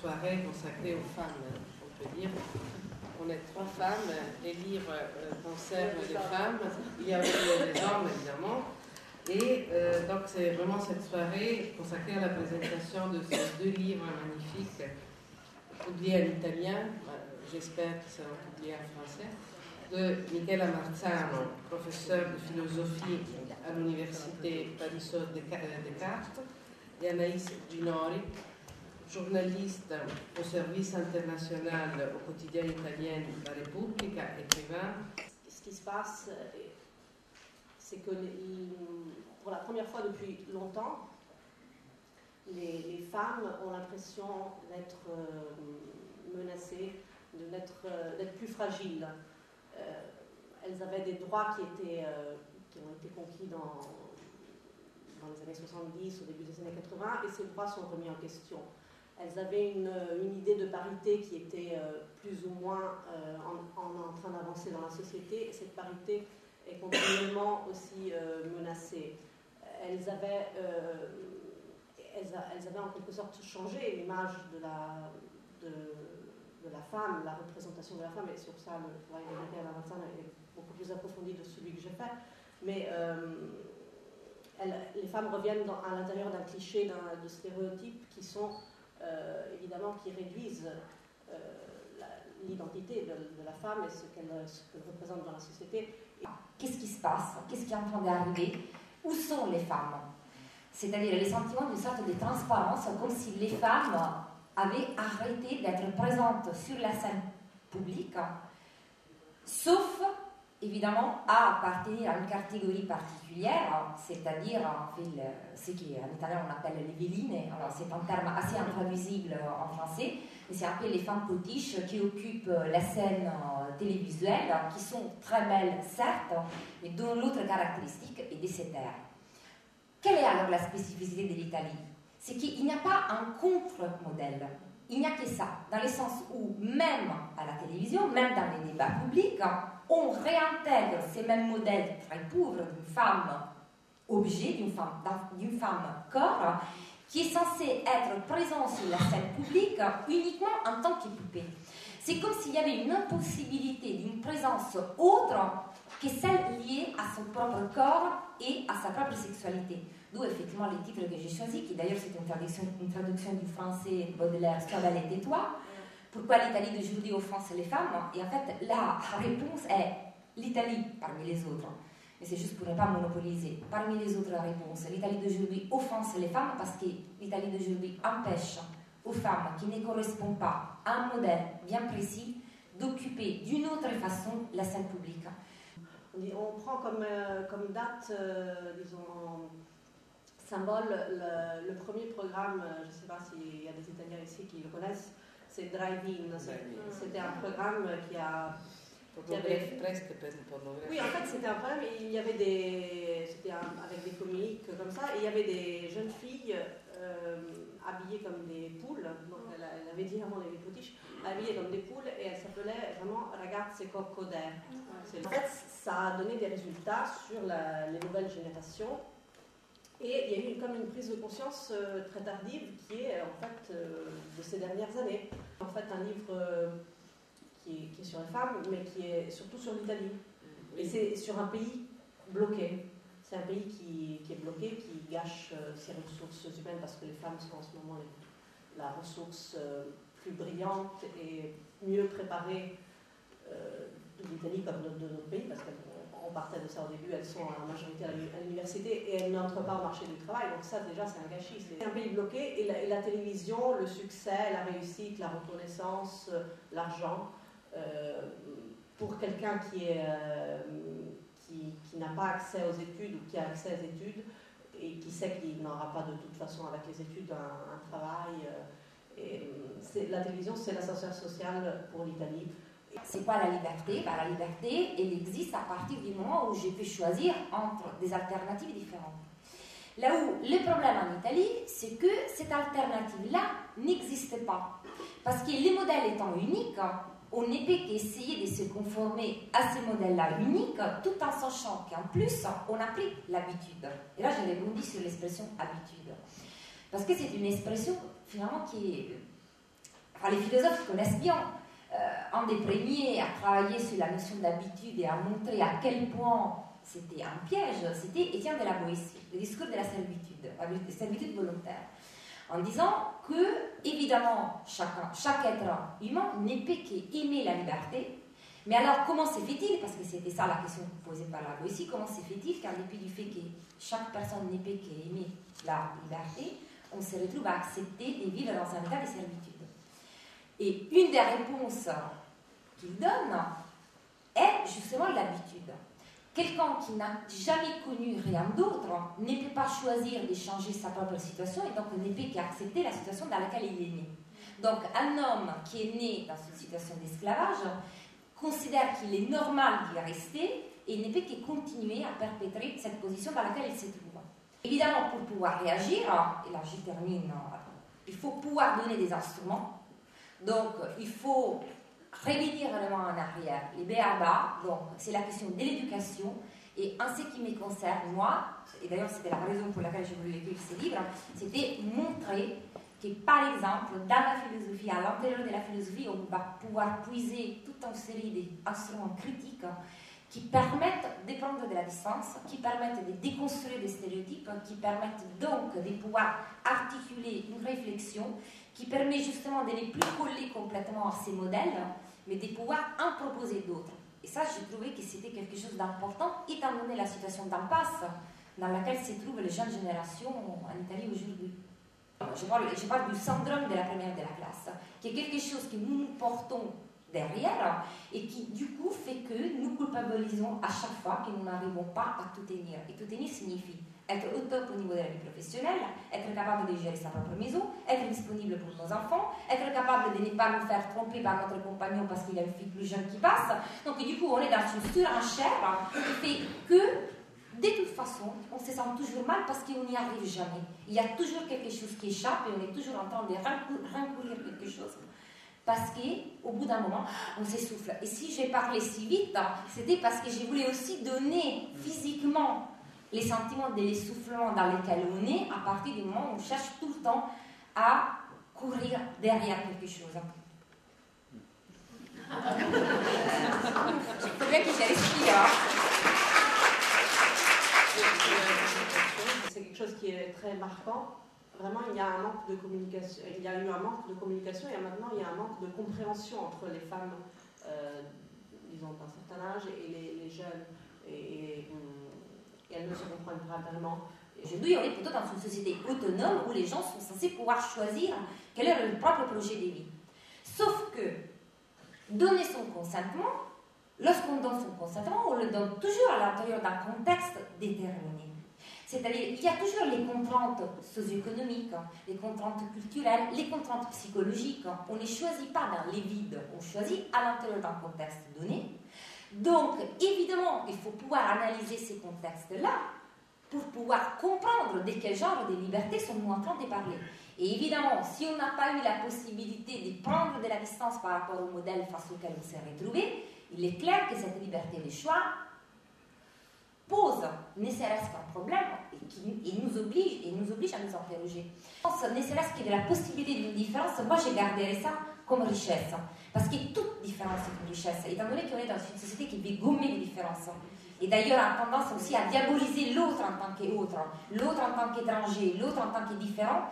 soirée consacrée aux femmes, on peut dire. On est 3 femmes, les livres concernent les femmes, il y a aussi les hommes évidemment. Et donc c'est vraiment cette soirée consacrée à la présentation de ces 2 livres magnifiques, publiés en italien, j'espère qu'ils seront publiés en français, de Michela Marzano, professeur de philosophie à l'université Paris-Sud Descartes, et Anaïs Ginori, journaliste au service international au quotidien italien La Repubblica, écrivain. Ce qui se passe, c'est que pour la première fois depuis longtemps, les femmes ont l'impression d'être menacées, d'être plus fragiles. Elles avaient des droits qui ont été conquis dans les années 70, au début des années 80, et ces droits sont remis en question. Elles avaient une idée de parité qui était plus ou moins en train d'avancer dans la société, et cette parité est continuellement aussi menacée. Elles avaient en quelque sorte changé l'image de la femme, la représentation de la femme, et sur ça le travail de Michela Marzano est beaucoup plus approfondi de celui que j'ai fait. Mais les femmes reviennent à l'intérieur d'un cliché, de stéréotypes qui sont évidemment qui réduisent l'identité de la femme et ce qu'elle représente dans la société. Qu'est-ce qui se passe? Qu'est-ce qui est en train d'arriver? Où sont les femmes? C'est-à-dire le sentiment d'une sorte de transparence, comme si les femmes avaient arrêté d'être présentes sur la scène publique, sauf évidemment à appartenir à une catégorie particulière, c'est-à-dire ce qu'en italien on appelle les veline. Alors c'est un terme assez intraduisible en français, mais c'est un peu les femmes potiches qui occupent la scène télévisuelle, qui sont très belles certes, mais dont l'autre caractéristique est de se taire. Quelle est alors la spécificité de l'Italie? C'est qu'il n'y a pas un contre-modèle. Il n'y a que ça, dans le sens où même à la télévision, même dans les débats publics, on réintègre ces mêmes modèles très pauvres d'une femme objet, d'une femme corps, qui est censée être présente sur la scène publique uniquement en tant que poupée. C'est comme s'il y avait une impossibilité d'une présence autre que celle liée à son propre corps et à sa propre sexualité. D'où effectivement les titres que j'ai choisis, qui d'ailleurs c'est une traduction du français Baudelaire, Sois belle et tais-toi. Pourquoi l'Italie d'aujourd'hui offense les femmes? Et en fait, la réponse est l'Italie parmi les autres. Mais c'est juste pour ne pas monopoliser. Parmi les autres réponses, l'Italie d'aujourd'hui offense les femmes parce que l'Italie d'aujourd'hui empêche aux femmes qui ne correspondent pas à un modèle bien précis d'occuper d'une autre façon la scène publique. On prend comme date, disons, symbole, le premier programme, je ne sais pas s'il y a des Italiens ici qui le connaissent, c'est Drive-In. C'était un programme qui avait... Oui, en fait, c'était un programme, il y avait c'était avec des comiques comme ça, et il y avait des jeunes filles habillées comme des poules, donc elle avait dit avant les potiches, habillées comme des poules, et elle s'appelait vraiment Ragazze Coccodère. En fait, ça a donné des résultats sur les nouvelles générations. Et il y a eu comme une prise de conscience très tardive qui est en fait de ces dernières années. En fait, un livre qui est sur les femmes, mais qui est surtout sur l'Italie. Et c'est sur un pays bloqué. C'est un pays qui est bloqué, qui gâche ses ressources humaines parce que les femmes sont en ce moment la ressource plus brillante et mieux préparée de l'Italie comme de notre pays, parce qu'on partait de ça au début, elles sont en majorité à l'université et elles n'entrent pas au marché du travail, donc ça déjà c'est un gâchis. C'est un pays bloqué et la télévision, le succès, la réussite, la reconnaissance, l'argent, pour quelqu'un qui n'a pas accès aux études ou qui a accès aux études et qui sait qu'il n'aura pas de toute façon avec les études un travail, la télévision c'est l'ascenseur social pour l'Italie. C'est quoi la liberté? La liberté, elle existe à partir du moment où je peux choisir entre des alternatives différentes. Là où le problème en Italie, c'est que cette alternative-là n'existe pas. Parce que les modèles étant uniques, on ne peut qu'essayer de se conformer à ces modèles-là uniques, tout en sachant qu'en plus, on a pris l'habitude. Et là, je rebondis sur l'expression habitude. Parce que c'est une expression, finalement, qui est enfin les philosophes connaissent bien. Un des premiers à travailler sur la notion d'habitude et à montrer à quel point c'était un piège, c'était Étienne de la Boétie, le discours de la servitude volontaire, en disant que, évidemment, chaque être humain n'est pas qu'aimer la liberté, mais alors comment se fait-il, parce que c'était ça la question posée par la Boétie, comment se fait-il qu'en dépit du fait que chaque personne n'est pas qu'aimer la liberté, on se retrouve à accepter de vivre dans un état de servitude. Et une des réponses qu'il donne est justement l'habitude. Quelqu'un qui n'a jamais connu rien d'autre ne peut pas choisir de changer sa propre situation et donc ne peut qu'accepter la situation dans laquelle il est né. Donc un homme qui est né dans une situation d'esclavage considère qu'il est normal d'y rester et il ne peut que continuer à perpétrer cette position dans laquelle il se trouve. Évidemment, pour pouvoir réagir, et là je termine, il faut pouvoir donner des instruments. Donc, il faut revenir vraiment en arrière. Les B.A.B.A., donc, c'est la question de l'éducation. Et en ce qui me concerne, moi, et d'ailleurs c'était la raison pour laquelle j'ai voulu écrire ce livre, c'était montrer que, par exemple, dans la philosophie, à l'intérieur de la philosophie, on va pouvoir puiser toute une série d'instruments critiques qui permettent de prendre de la distance, qui permettent de déconstruire des stéréotypes, qui permettent donc de pouvoir articuler une réflexion qui permet justement de ne plus coller complètement à ces modèles, mais de pouvoir en proposer d'autres. Et ça, j'ai trouvé que c'était quelque chose d'important, étant donné la situation d'impasse dans laquelle se trouvent les jeunes générations en Italie aujourd'hui. Je parle du syndrome de la première de la classe, qui est quelque chose que nous portons derrière et qui du coup fait que nous culpabilisons à chaque fois que nous n'arrivons pas à tout tenir. Et tout tenir signifie être au top au niveau de la vie professionnelle, être capable de gérer sa propre maison, être disponible pour nos enfants, être capable de ne pas nous faire tromper par notre compagnon parce qu'il y a une fille plus jeune qui passe. Donc du coup, on est dans une surenchère qui fait que, de toute façon, on se sent toujours mal parce qu'on n'y arrive jamais. Il y a toujours quelque chose qui échappe et on est toujours en train de rancourir quelque chose. Parce qu'au bout d'un moment, on s'essouffle. Et si j'ai parlé si vite, c'était parce que je voulais aussi donner physiquement les sentiments de l'essoufflement dans lesquels on est, à partir du moment où on cherche tout le temps à courir derrière quelque chose. Il faut bien que je respire. C'est quelque chose qui est très marquant. Vraiment, il y a un manque de communication. Il y a eu un manque de communication et maintenant il y a un manque de compréhension entre les femmes, disons d'un certain âge, et les jeunes. Et elles ne se comprennent pas vraiment. Aujourd'hui, on est plutôt dans une société autonome où les gens sont censés pouvoir choisir quel est leur propre projet de vie. Sauf que donner son consentement, lorsqu'on donne son consentement, on le donne toujours à l'intérieur d'un contexte déterminé. C'est-à-dire qu'il y a toujours les contraintes socio-économiques, les contraintes culturelles, les contraintes psychologiques. On ne choisit pas dans les vides, on choisit à l'intérieur d'un contexte donné. Donc, évidemment, il faut pouvoir analyser ces contextes-là pour pouvoir comprendre de quel genre de liberté sommes-nous en train de parler. Et évidemment, si on n'a pas eu la possibilité de prendre de la distance par rapport au modèle face auquel on s'est retrouvé, il est clair que cette liberté de choix pose ne serait-ce qu'un problème et nous oblige à nous interroger. Ne serait-ce que de la possibilité d'une différence, moi je garderais ça comme richesse. Parce que toute différence est une richesse, étant donné qu'on est dans une société qui veut gommer les différences. Et d'ailleurs a tendance aussi à diaboliser l'autre en tant qu'autre, l'autre en tant qu'étranger, l'autre en tant que différent.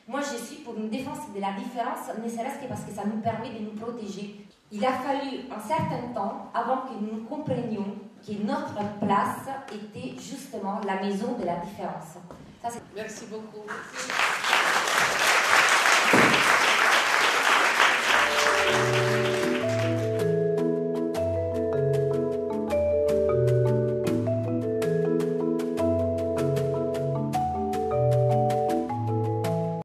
Moi je suis pour une défense de la différence, ne serait-ce que parce que ça nous permet de nous protéger. Il a fallu un certain temps avant que nous comprenions que notre place était justement la maison de la différence. Merci beaucoup.